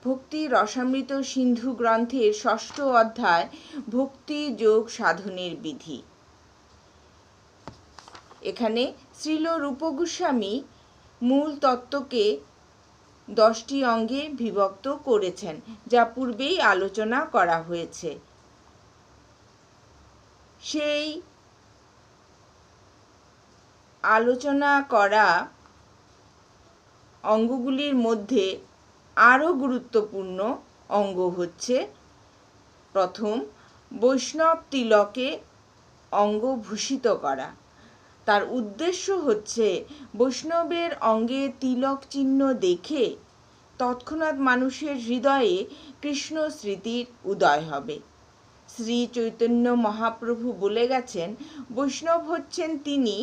ভক্তি রসামৃত সিন্ধু গ্রন্থের ৬ষ্ঠ অধ্যায় ভক্তি যোগ সাধনের বিধি। এখানে শ্রীল রূপ গোস্বামী মূল তত্ত্বকে 10টি অঙ্গে বিভক্ত করেছেন, যা পূর্বেই আলোচনা করা হয়েছে। সেই আলোচনা করা অঙ্গগুলির মধ্যে আরও গুরুত্বপূর্ণ অঙ্গ হচ্ছে প্রথম, বৈষ্ণব তিলকে অঙ্গভূষিত করা। তার উদ্দেশ্য হচ্ছে বৈষ্ণবের অঙ্গে তিলক চিহ্ন দেখে তৎক্ষণাৎ মানুষের হৃদয়ে কৃষ্ণ স্মৃতির উদয় হবে। শ্রী চৈতন্য মহাপ্রভু বলে গেছেন, বৈষ্ণব হচ্ছেন তিনি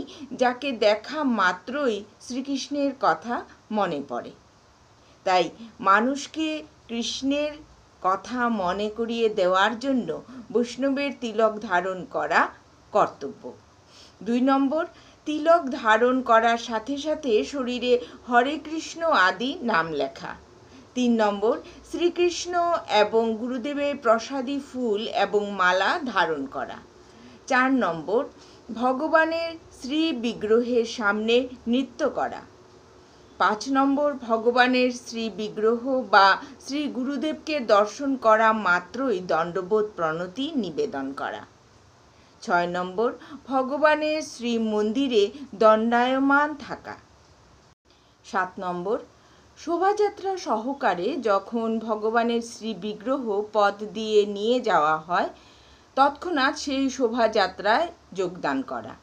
যাকে দেখা মাত্রই শ্রীকৃষ্ণের কথা মনে পড়ে। তাই মানুষকে কৃষ্ণের কথা মনে করিয়ে দেওয়ার জন্য বৈষ্ণবের তিলক ধারণ করা কর্তব্য। 2 নম্বর, তিলক ধারণ করার সাথে সাথে শরীরে হরে কৃষ্ণ আদি নাম লেখা। 3 নম্বর, শ্রীকৃষ্ণ এবং গুরুদেবের প্রসাদী ফুল এবং মালা ধারণ করা। 4 নম্বর, ভগবানের শ্রী বিগ্রহের সামনে নৃত্য করা। 5 নম্বর, ভগবানের শ্রী বিগ্রহ বা শ্রী গুরুদেবকে দর্শন করা মাত্রই দণ্ডবোধ প্রণতি নিবেদন করা। 6 নম্বর, ভগবানের শ্রী মন্দিরে দণ্ডায়মান থাকা। 7 নম্বর, শোভাযাত্রা সহকারে যখন ভগবানের শ্রী বিগ্রহ পথ দিয়ে নিয়ে যাওয়া হয় তৎক্ষণাৎ সেই শোভাযাত্রায় যোগদান করা।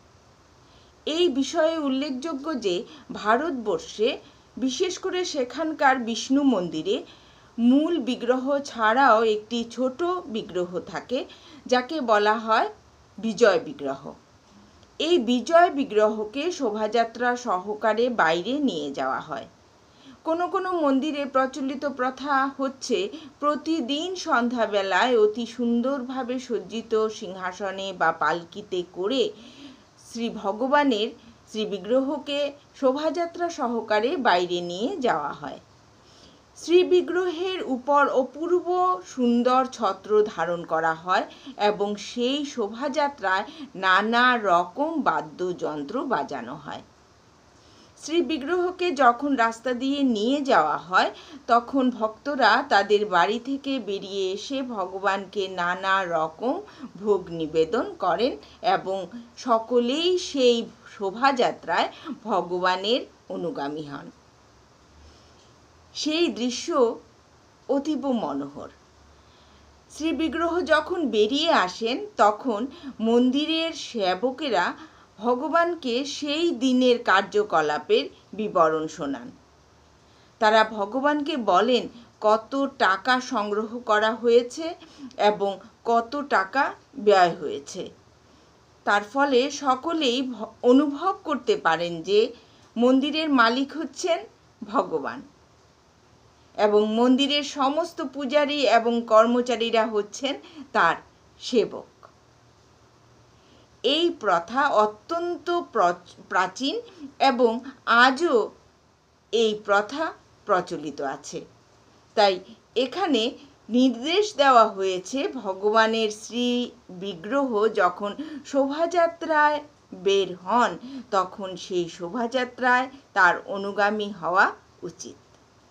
এই বিষয়ে উল্লেখযোগ্য যে ভারতবর্ষে, বিশেষ করে সেখানকার বিষ্ণু মন্দিরে মূল বিগ্রহ ছাড়াও একটি ছোট বিগ্রহ থাকে, যাকে বলা হয় বিজয় বিগ্রহ। এই বিজয় বিগ্রহকে শোভাযাত্রা সহকারে বাইরে নিয়ে যাওয়া হয়। কোনো কোনো মন্দিরে প্রচলিত প্রথা হচ্ছে প্রতিদিন সন্ধ্যাবেলায় অতি সুন্দরভাবে সজ্জিত সিংহাসনে বা পালকিতে করে শ্রী ভগবানের শ্রী বিগ্রহকে শোভাযাত্রা সহকারে বাইরে নিয়ে যাওয়া হয়। শ্রী বিগ্রহের উপর অপূর্ব সুন্দর ছত্র ধারণ করা হয় এবং সেই শোভাযাত্রায় নানা রকম বাদ্যযন্ত্র বাজানো হয়। শ্রী বিগ্রহকে যখন রাস্তা দিয়ে নিয়ে যাওয়া হয় তখন ভক্তরা তাদের বাড়ি থেকে বেরিয়ে এসে ভগবানকে নানা রকম ভোগ নিবেদন করেন এবং সকলেই সেই শোভাযাত্রায় ভগবানের অনুগামী হন। সেই দৃশ্য অতীব মনোহর। শ্রী বিগ্রহ যখন বেরিয়ে আসেন তখন মন্দিরের সেবকেরা ভগবানকে সেই দিনের কার্যকলাপের বিবরণ শোনান। তারা ভগবানকে বলেন কত টাকা সংগ্রহ করা হয়েছে এবং কত টাকা ব্যয় হয়েছে। তার ফলে সকলেই অনুভব করতে পারেন যে মন্দিরের মালিক হচ্ছেন ভগবান এবং মন্দিরের সমস্ত পূজারী এবং কর্মচারীরা হচ্ছেন তার সেবক। এই প্রথা অত্যন্ত প্রাচীন এবং আজও এই প্রথা প্রচলিত আছে। তাই এখানে নির্দেশ দেওয়া হয়েছে ভগবানের শ্রী বিগ্রহ যখন শোভাযাত্রায় বের হন তখন সেই শোভাযাত্রায় তার অনুগামী হওয়া উচিত।